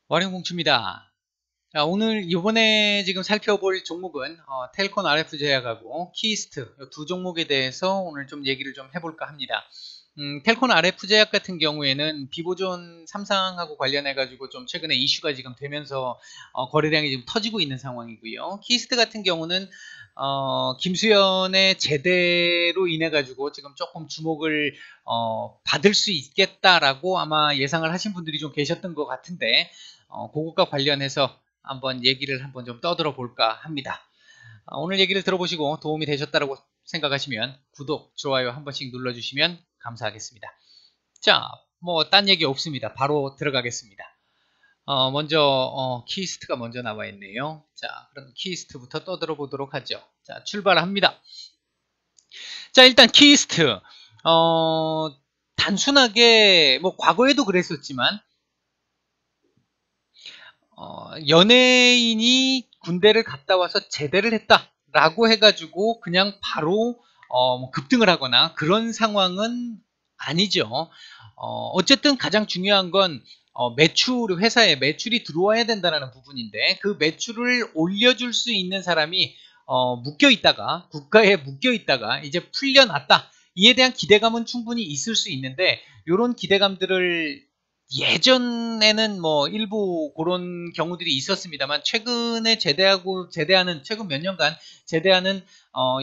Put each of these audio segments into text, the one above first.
와룡공추입니다. 자, 오늘 이번에 지금 살펴볼 종목은 텔콘 RF 제약하고 키스트 두 종목에 대해서 오늘 좀 얘기를 좀 해볼까 합니다. 텔콘 RF 제약 같은 경우에는 비보존 3상하고 관련해 가지고 좀 최근에 이슈가 지금 되면서 거래량이 지금 터지고 있는 상황이고요. 키스트 같은 경우는 김수현의 제대로 인해 가지고 지금 조금 주목을 받을 수 있겠다라고 아마 예상을 하신 분들이 좀 계셨던 것 같은데 그것과 관련해서 한번 얘기를 한번 좀 떠들어 볼까 합니다. 오늘 얘기를 들어보시고 도움이 되셨다고 생각하시면 구독, 좋아요 한 번씩 눌러주시면 감사하겠습니다. 자, 뭐 딴 얘기 없습니다. 바로 들어가겠습니다. 먼저 키스트가 먼저 나와 있네요. 자, 그럼 키스트부터 떠들어 보도록 하죠. 자, 출발합니다. 자, 일단 키스트 단순하게 뭐 과거에도 그랬었지만 연예인이 군대를 갔다 와서 제대를 했다라고 해가지고 그냥 바로 뭐 급등을 하거나 그런 상황은 아니죠. 어쨌든 가장 중요한 건 매출, 회사에 매출이 들어와야 된다는 부분인데 그 매출을 올려줄 수 있는 사람이 묶여 있다가 국가에 묶여 있다가 이제 풀려났다. 이에 대한 기대감은 충분히 있을 수 있는데 이런 기대감들을 예전에는 뭐 일부 그런 경우들이 있었습니다만 최근에 제대하는 최근 몇 년간 제대하는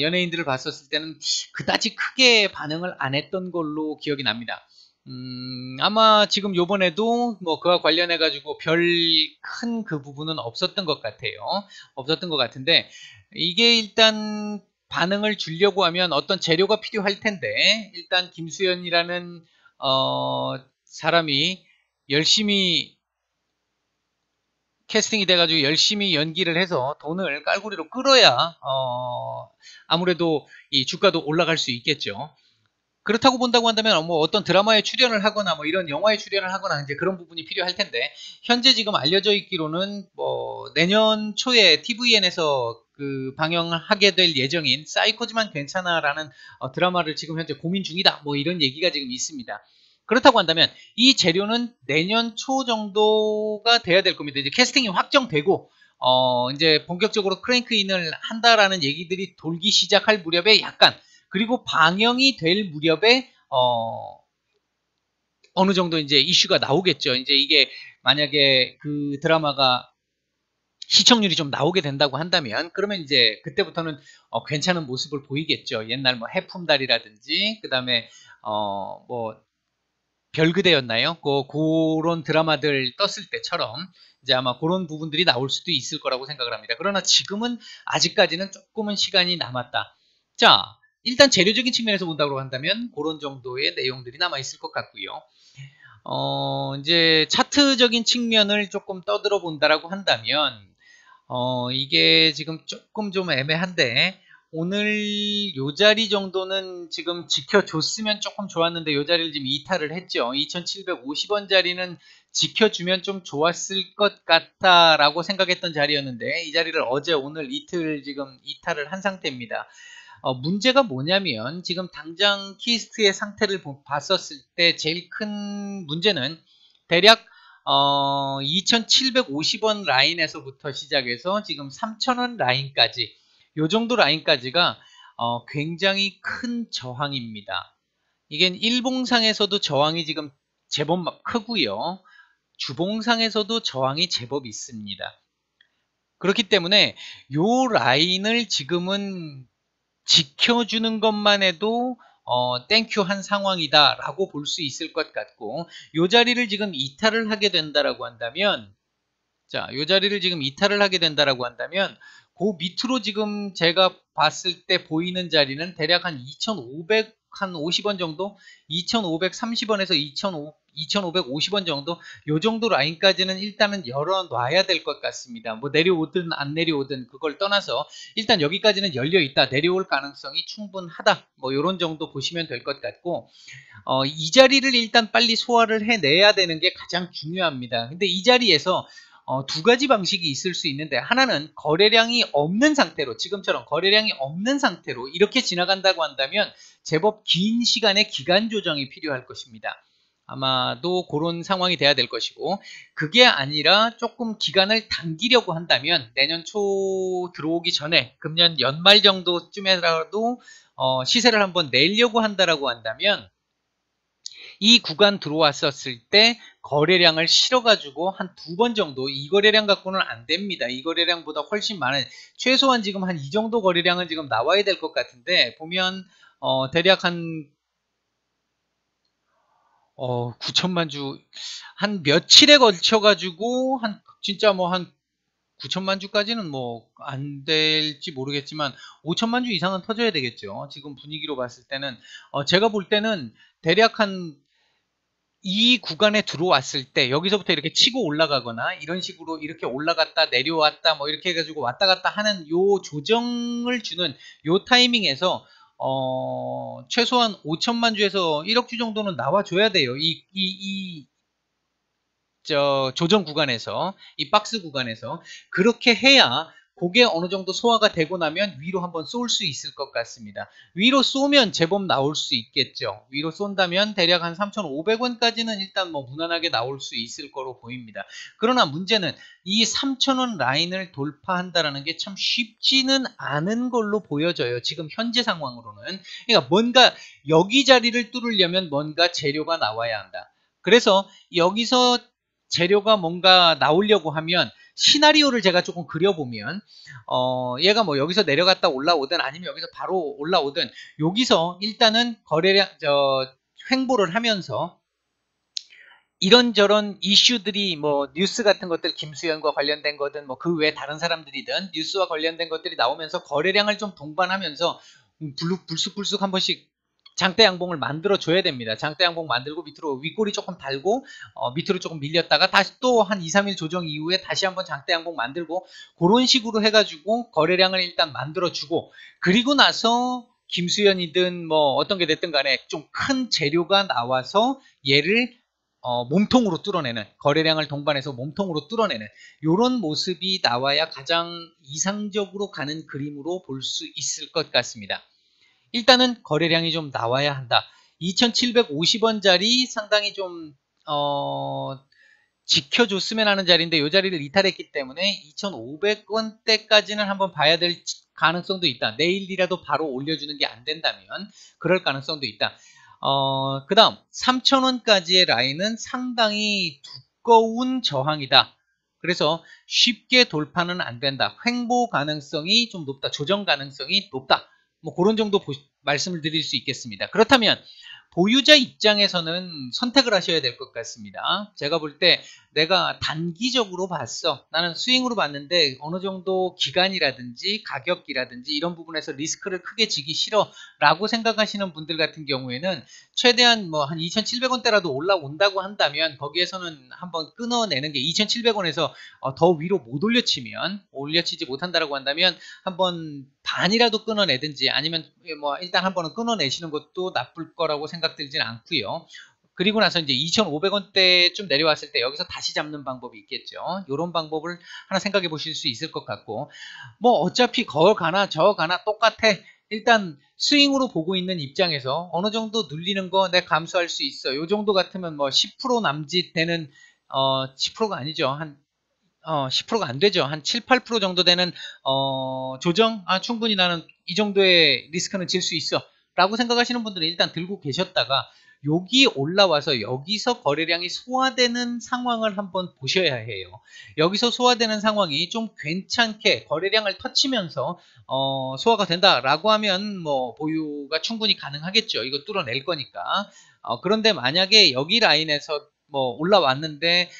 연예인들을 봤었을 때는 그다지 크게 반응을 안 했던 걸로 기억이 납니다. 아마 지금 요번에도 뭐 그와 관련해 가지고 별 큰 그 부분은 없었던 것 같아요. 없었던 것 같은데 이게 일단 반응을 주려고 하면 어떤 재료가 필요할 텐데 일단 김수현이라는 사람이 열심히 캐스팅이 돼가지고 열심히 연기를 해서 돈을 깔고리로 끌어야 아무래도 이 주가도 올라갈 수 있겠죠. 그렇다고 본다고 한다면 뭐 어떤 드라마에 출연을 하거나 뭐 이런 영화에 출연을 하거나 이제 그런 부분이 필요할 텐데 현재 지금 알려져 있기로는 뭐 내년 초에 TVN에서 그 방영을 하게 될 예정인 사이코지만 괜찮아라는 드라마를 지금 현재 고민 중이다. 뭐 이런 얘기가 지금 있습니다. 그렇다고 한다면 이 재료는 내년 초 정도가 돼야 될 겁니다. 이제 캐스팅이 확정되고 이제 본격적으로 크랭크인을 한다라는 얘기들이 돌기 시작할 무렵에 약간 그리고 방영이 될 무렵에 어느 정도 이제 이슈가 나오겠죠. 이제 이게 만약에 그 드라마가 시청률이 좀 나오게 된다고 한다면 그러면 이제 그때부터는 괜찮은 모습을 보이겠죠. 옛날 뭐 해품달이라든지 그다음에 뭐 별그대였나요? 그런 드라마들 떴을 때처럼 이제 아마 그런 부분들이 나올 수도 있을 거라고 생각을 합니다. 그러나 지금은 아직까지는 조금은 시간이 남았다. 자, 일단 재료적인 측면에서 본다고 한다면 그런 정도의 내용들이 남아 있을 것 같고요. 이제 차트적인 측면을 조금 떠들어 본다라고 한다면 이게 지금 조금 좀 애매한데 오늘 요 자리 정도는 지금 지켜줬으면 조금 좋았는데 요 자리를 지금 이탈을 했죠. 2750원 자리는 지켜주면 좀 좋았을 것 같다라고 생각했던 자리였는데 이 자리를 어제 오늘 이틀 지금 이탈을 한 상태입니다. 문제가 뭐냐면 지금 당장 키스트의 상태를 봤었을 때 제일 큰 문제는 대략 2750원 라인에서부터 시작해서 지금 3000원 라인까지 요 정도 라인까지가 굉장히 큰 저항입니다. 이게 일봉상에서도 저항이 지금 제법 크고요. 주봉상에서도 저항이 제법 있습니다. 그렇기 때문에 요 라인을 지금은 지켜주는 것만 해도 땡큐 한 상황이다라고 볼 수 있을 것 같고 요 자리를 지금 이탈을 하게 된다라고 한다면 자, 요 자리를 지금 이탈을 하게 된다라고 한다면 그 밑으로 지금 제가 봤을 때 보이는 자리는 대략 한 2,500, 한 50원 정도? 2,530원에서 2,550원 정도? 요 정도 라인까지는 일단은 열어놔야 될 것 같습니다. 뭐 내려오든 안 내려오든 그걸 떠나서 일단 여기까지는 열려있다. 내려올 가능성이 충분하다. 뭐 요런 정도 보시면 될 것 같고 이 자리를 일단 빨리 소화를 해내야 되는 게 가장 중요합니다. 근데 이 자리에서 두 가지 방식이 있을 수 있는데 하나는 거래량이 없는 상태로 지금처럼 거래량이 없는 상태로 이렇게 지나간다고 한다면 제법 긴 시간의 기간 조정이 필요할 것입니다. 아마도 그런 상황이 돼야 될 것이고, 그게 아니라 조금 기간을 당기려고 한다면 내년 초 들어오기 전에 금년 연말 정도쯤에라도 시세를 한번 내려고 한다라고 한다면 이 구간 들어왔었을 때 거래량을 실어가지고 한 2번 정도, 이 거래량 갖고는 안 됩니다. 이 거래량보다 훨씬 많은, 최소한 지금 한 이 정도 거래량은 지금 나와야 될 것 같은데, 보면 대략 한 9천만 주, 한 며칠에 걸쳐가지고 한 진짜 뭐 한 9천만 주까지는 뭐 안 될지 모르겠지만 5천만 주 이상은 터져야 되겠죠. 지금 분위기로 봤을 때는 제가 볼 때는 대략 한 이 구간에 들어왔을 때 여기서부터 이렇게 치고 올라가거나 이런 식으로 이렇게 올라갔다 내려왔다 뭐 이렇게 해가지고 왔다 갔다 하는 요 조정을 주는 요 타이밍에서 최소한 5천만 주에서 1억 주 정도는 나와줘야 돼요. 조정 구간에서, 이 박스 구간에서. 그렇게 해야 그게 어느 정도 소화가 되고 나면 위로 한번 쏠 수 있을 것 같습니다. 위로 쏘면 제법 나올 수 있겠죠. 위로 쏜다면 대략 한 3,500원까지는 일단 뭐 무난하게 나올 수 있을 거로 보입니다. 그러나 문제는 이 3,000원 라인을 돌파한다라는 게 참 쉽지는 않은 걸로 보여져요. 지금 현재 상황으로는. 그러니까 뭔가 여기 자리를 뚫으려면 뭔가 재료가 나와야 한다. 그래서 여기서 재료가 뭔가 나오려고 하면 시나리오를 제가 조금 그려보면 얘가 뭐 여기서 내려갔다 올라오든 아니면 여기서 바로 올라오든 여기서 일단은 거래량 횡보를 하면서 이런저런 이슈들이 뭐 뉴스 같은 것들, 김수현과 관련된 거든 뭐 그 외 다른 사람들이든 뉴스와 관련된 것들이 나오면서 거래량을 좀 동반하면서 불쑥불쑥 한 번씩 장대 양봉을 만들어 줘야 됩니다. 장대 양봉 만들고 밑으로 윗골이 조금 달고 밑으로 조금 밀렸다가 다시 또 한 2, 3일 조정 이후에 다시 한번 장대 양봉 만들고 그런 식으로 해가지고 거래량을 일단 만들어 주고, 그리고 나서 김수현이든 뭐 어떤 게 됐든 간에 좀 큰 재료가 나와서 얘를 몸통으로 뚫어내는, 거래량을 동반해서 몸통으로 뚫어내는 이런 모습이 나와야 가장 이상적으로 가는 그림으로 볼 수 있을 것 같습니다. 일단은 거래량이 좀 나와야 한다. 2,750원짜리 상당히 좀 지켜줬으면 하는 자리인데 이 자리를 이탈했기 때문에 2,500원대까지는 한번 봐야 될 가능성도 있다. 내일이라도 바로 올려주는 게 안 된다면 그럴 가능성도 있다. 그 다음 3,000원까지의 라인은 상당히 두꺼운 저항이다. 그래서 쉽게 돌파는 안 된다. 횡보 가능성이 좀 높다. 조정 가능성이 높다. 뭐 그런 정도 말씀을 드릴 수 있겠습니다. 그렇다면 보유자 입장에서는 선택을 하셔야 될 것 같습니다. 제가 볼 때 내가 단기적으로 봤어. 나는 스윙으로 봤는데 어느 정도 기간이라든지 가격이라든지 이런 부분에서 리스크를 크게 지기 싫어 라고 생각하시는 분들 같은 경우에는 최대한 뭐 한 2,700원대라도 올라온다고 한다면 거기에서는 한번 끊어내는 게, 2,700원에서 더 위로 못 올려치지 못한다라고 한다면 한번 반이라도 끊어내든지 아니면 뭐 일단 한 번은 끊어내시는 것도 나쁠 거라고 생각들지는 않고요. 그리고 나서 이제 2,500원대쯤 내려왔을 때 여기서 다시 잡는 방법이 있겠죠. 이런 방법을 하나 생각해 보실 수 있을 것 같고, 뭐 어차피 거 가나 저 가나 똑같아. 일단 스윙으로 보고 있는 입장에서 어느 정도 눌리는 거 내가 감수할 수 있어. 요 정도 같으면 뭐 10% 남짓 되는 10%가 아니죠. 한 10%가 안 되죠. 한 7, 8% 정도 되는 조정? 충분히 나는 이 정도의 리스크는 질 수 있어 라고 생각하시는 분들은 일단 들고 계셨다가 여기 올라와서 여기서 거래량이 소화되는 상황을 한번 보셔야 해요. 여기서 소화되는 상황이 좀 괜찮게 거래량을 터치면서 소화가 된다라고 하면 뭐 보유가 충분히 가능하겠죠. 이거 뚫어낼 거니까. 그런데 만약에 여기 라인에서 뭐 올라왔는데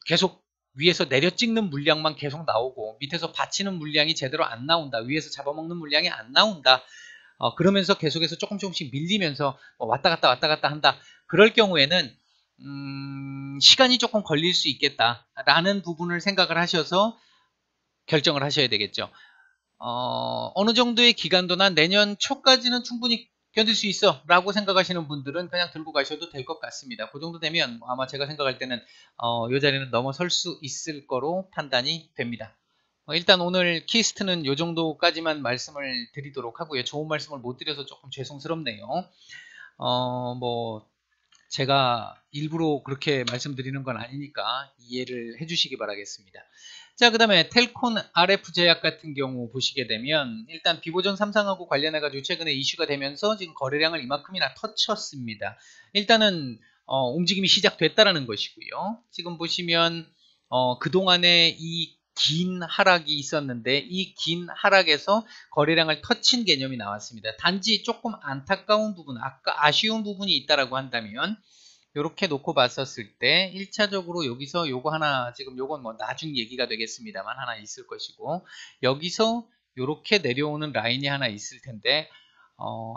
계속 위에서 내려 찍는 물량만 계속 나오고 밑에서 받치는 물량이 제대로 안 나온다. 위에서 잡아먹는 물량이 안 나온다. 그러면서 계속해서 조금씩 밀리면서 왔다 갔다 한다. 그럴 경우에는 시간이 조금 걸릴 수 있겠다라는 부분을 생각을 하셔서 결정을 하셔야 되겠죠. 어느 정도의 기간도나 내년 초까지는 충분히 견딜 수 있어 라고 생각하시는 분들은 그냥 들고 가셔도 될 것 같습니다. 그 정도 되면 아마 제가 생각할 때는 이 자리는 넘어설 수 있을 거로 판단이 됩니다. 일단 오늘 키스트는 이 정도까지만 말씀을 드리도록 하고요. 좋은 말씀을 못 드려서 조금 죄송스럽네요. 뭐 제가 일부러 그렇게 말씀드리는 건 아니니까 이해를 해주시기 바라겠습니다. 자, 그 다음에 텔콘 RF 제약 같은 경우 보시게 되면 일단 비보전 3상하고 관련해가지고 최근에 이슈가 되면서 지금 거래량을 이만큼이나 터쳤습니다. 일단은 움직임이 시작됐다라는 것이고요. 지금 보시면 그동안에 이 긴 하락이 있었는데 이 긴 하락에서 거래량을 터친 개념이 나왔습니다. 단지 조금 안타까운 부분, 아쉬운 부분이 있다라고 한다면 이렇게 놓고 봤었을 때 1차적으로 여기서 요거 하나, 지금 요건 뭐 나중 얘기가 되겠습니다만 하나 있을 것이고, 여기서 이렇게 내려오는 라인이 하나 있을 텐데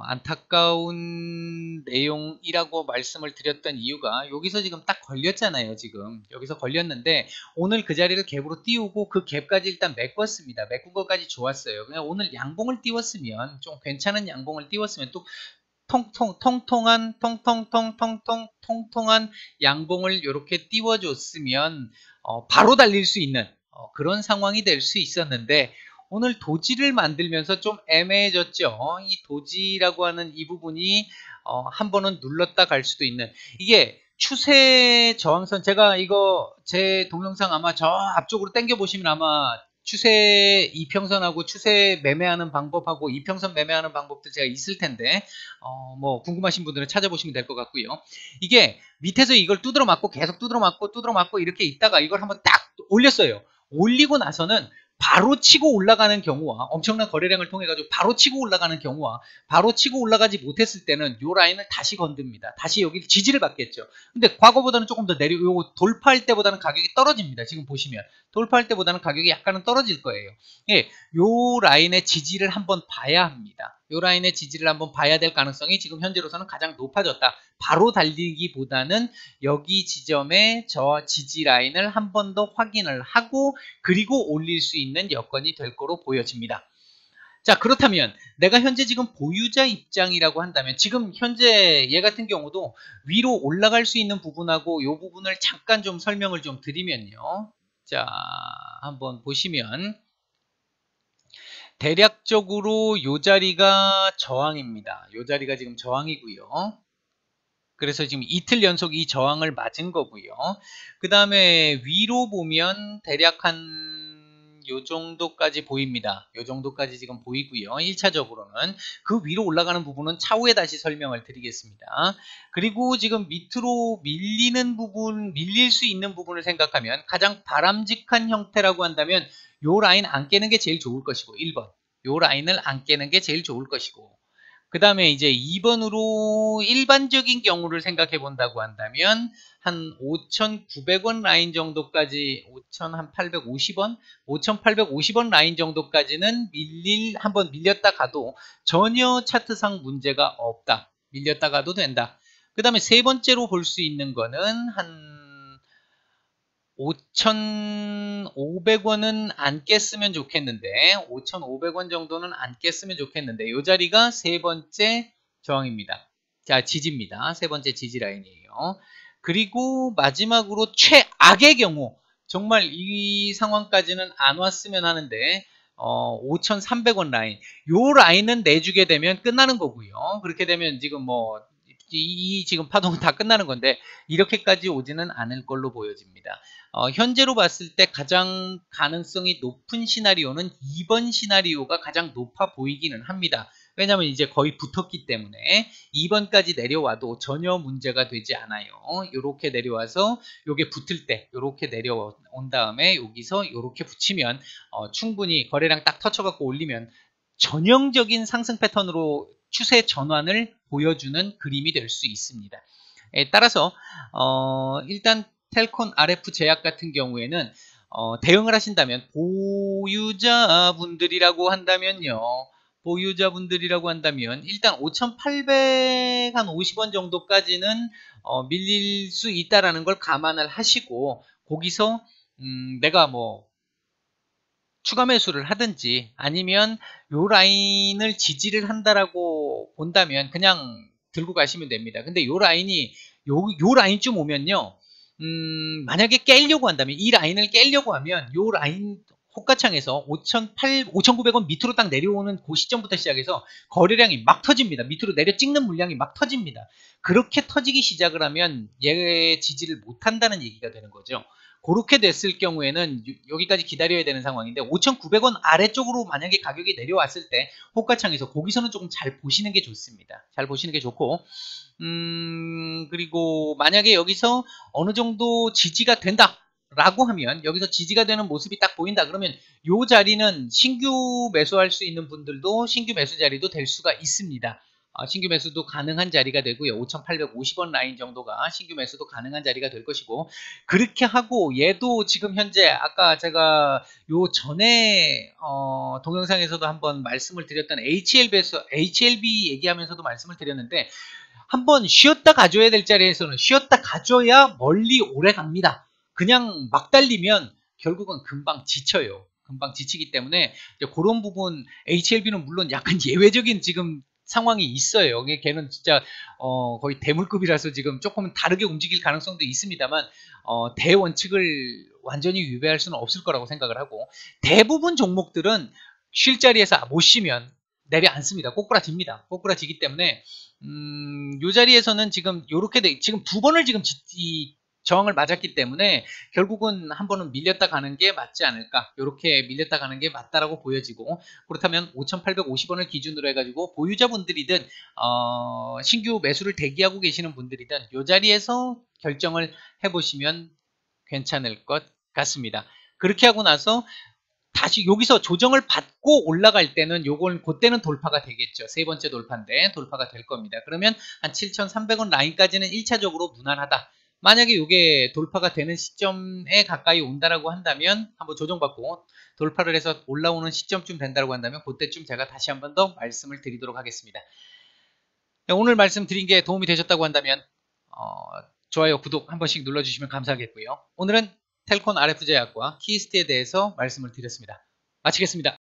안타까운 내용이라고 말씀을 드렸던 이유가 여기서 지금 딱 걸렸잖아요. 지금 여기서 걸렸는데 오늘 그 자리를 갭으로 띄우고 그 갭까지 일단 메꿨습니다. 메꾼 것까지 좋았어요. 그냥 오늘 양봉을 띄웠으면, 좀 괜찮은 양봉을 띄웠으면 또 통통한 양봉을 이렇게 띄워줬으면 바로 달릴 수 있는 그런 상황이 될 수 있었는데, 오늘 도지를 만들면서 좀 애매해졌죠. 이 도지라고 하는 이 부분이 한 번은 눌렀다 갈 수도 있는, 이게 추세 저항선, 제가 이거 제 동영상 아마 저 앞쪽으로 당겨 보시면 아마 추세 이평선하고 추세 매매하는 방법하고 이평선 매매하는 방법도 제가 있을 텐데 뭐 궁금하신 분들은 찾아보시면 될 것 같고요. 이게 밑에서 이걸 두드러 맞고 계속 두드러 맞고 이렇게 있다가 이걸 한번 딱 올렸어요. 올리고 나서는 바로 치고 올라가는 경우와, 엄청난 거래량을 통해 가지고 바로 치고 올라가는 경우와, 바로 치고 올라가지 못했을 때는 요 라인을 다시 건듭니다. 다시 여기 지지를 받겠죠. 근데 과거보다는 조금 더 요거 돌파할 때보다는 가격이 떨어집니다. 지금 보시면 돌파할 때보다는 가격이 약간은 떨어질 거예요. 예, 요 라인의 지지를 한번 봐야 합니다. 요 라인의 지지를 한번 봐야 될 가능성이 지금 현재로서는 가장 높아졌다. 바로 달리기보다는 여기 지점에 저 지지 라인을 한 번 더 확인을 하고 그리고 올릴 수 있는 여건이 될 거로 보여집니다. 자, 그렇다면 내가 현재 지금 보유자 입장이라고 한다면, 지금 현재 얘 같은 경우도 위로 올라갈 수 있는 부분하고 이 부분을 잠깐 좀 설명을 좀 드리면요. 자, 한번 보시면 대략적으로 이 자리가 저항입니다. 이 자리가 지금 저항이고요. 그래서 지금 이틀 연속 이 저항을 맞은 거고요. 그 다음에 위로 보면 대략 한 요 정도까지 보입니다. 요 정도까지 지금 보이고요. 1차적으로는 그 위로 올라가는 부분은 차후에 다시 설명을 드리겠습니다. 그리고 지금 밑으로 밀리는 부분, 밀릴 수 있는 부분을 생각하면 가장 바람직한 형태라고 한다면 요 라인 안 깨는 게 제일 좋을 것이고, 1번 요 라인을 안 깨는 게 제일 좋을 것이고, 그 다음에 이제 2번으로 일반적인 경우를 생각해 본다고 한다면 한 5,900원 라인 정도까지, 5,850원? 5,850원 라인 정도까지는 한번 밀렸다 가도 전혀 차트상 문제가 없다. 밀렸다 가도 된다. 그 다음에 세 번째로 볼 수 있는 거는 한 5,500원은 안 깼으면 좋겠는데, 5,500원 정도는 안 깼으면 좋겠는데, 이 자리가 세 번째 저항입니다. 자, 지지입니다. 세 번째 지지 라인이에요. 그리고 마지막으로 최악의 경우, 정말 이 상황까지는 안 왔으면 하는데 5,300원 라인, 요 라인은 내주게 되면 끝나는 거고요. 그렇게 되면 지금 뭐 지금 파동은 다 끝나는 건데 이렇게까지 오지는 않을 걸로 보여집니다. 현재로 봤을 때 가장 가능성이 높은 시나리오는 2번 시나리오가 가장 높아 보이기는 합니다. 왜냐하면 이제 거의 붙었기 때문에 2번까지 내려와도 전혀 문제가 되지 않아요. 이렇게 내려와서 요게 붙을 때 이렇게 내려온 다음에 여기서 이렇게 붙이면 충분히 거래량 딱 터쳐갖고 올리면 전형적인 상승 패턴으로 추세 전환을 보여주는 그림이 될 수 있습니다. 따라서 일단 텔콘 RF 제약 같은 경우에는 대응을 하신다면 보유자분들이라고 한다면 일단 5,850원 정도까지는 밀릴 수 있다라는 걸 감안을 하시고, 거기서 내가 뭐 추가 매수를 하든지 아니면 요 라인을 지지를 한다라고 본다면 그냥 들고 가시면 됩니다. 근데 요 라인이 요 라인쯤 오면요, 만약에 깨려고 한다면, 이 라인을 깨려고 하면 요 라인 호가창에서 5,900원 밑으로 딱 내려오는 그 시점부터 시작해서 거래량이 막 터집니다. 밑으로 내려 찍는 물량이 막 터집니다. 그렇게 터지기 시작을 하면 얘의 지지를 못한다는 얘기가 되는 거죠. 그렇게 됐을 경우에는 여기까지 기다려야 되는 상황인데 5,900원 아래쪽으로 만약에 가격이 내려왔을 때 호가창에서 거기서는 조금 잘 보시는 게 좋습니다. 잘 보시는 게 좋고 그리고 만약에 여기서 어느 정도 지지가 된다 라고 하면 여기서 지지가 되는 모습이 딱 보인다 그러면 이 자리는 신규 매수할 수 있는 분들도 신규 매수 자리도 될 수가 있습니다. 신규 매수도 가능한 자리가 되고요. 5,850원 라인 정도가 신규 매수도 가능한 자리가 될 것이고 그렇게 하고 얘도 지금 현재 아까 제가 요 전에 동영상에서도 한번 말씀을 드렸던 HLB 얘기하면서도 말씀을 드렸는데 한번 쉬었다 가져야 될 자리에서는 쉬었다 가져야 멀리 오래 갑니다. 그냥 막 달리면 결국은 금방 지쳐요. 금방 지치기 때문에 그런 부분 HLB는 물론 약간 예외적인 지금 상황이 있어요. 걔는 진짜 거의 대물급이라서 지금 조금 다르게 움직일 가능성도 있습니다만 대원칙을 완전히 위배할 수는 없을 거라고 생각을 하고 대부분 종목들은 쉴 자리에서 못 쉬면 내려앉습니다. 꼬꾸라집니다. 꼬꾸라지기 때문에 이 자리에서는 지금 요렇게 지금 두 번을 지금 저항을 맞았기 때문에 결국은 한 번은 밀렸다 가는 게 맞지 않을까 이렇게 밀렸다 가는 게 맞다라고 보여지고 그렇다면 5,850원을 기준으로 해가지고 보유자분들이든 신규 매수를 대기하고 계시는 분들이든 이 자리에서 결정을 해보시면 괜찮을 것 같습니다. 그렇게 하고 나서 다시 여기서 조정을 받고 올라갈 때는 요건 그때는 돌파가 되겠죠. 세 번째 돌파인데 돌파가 될 겁니다. 그러면 한 7,300원 라인까지는 1차적으로 무난하다. 만약에 이게 돌파가 되는 시점에 가까이 온다라고 한다면 한번 조정받고 돌파를 해서 올라오는 시점쯤 된다고 한다면 그때쯤 제가 다시 한번 더 말씀을 드리도록 하겠습니다. 오늘 말씀드린 게 도움이 되셨다고 한다면 좋아요, 구독 한 번씩 눌러주시면 감사하겠고요. 오늘은 텔콘 RF제약과 키이스트에 대해서 말씀을 드렸습니다. 마치겠습니다.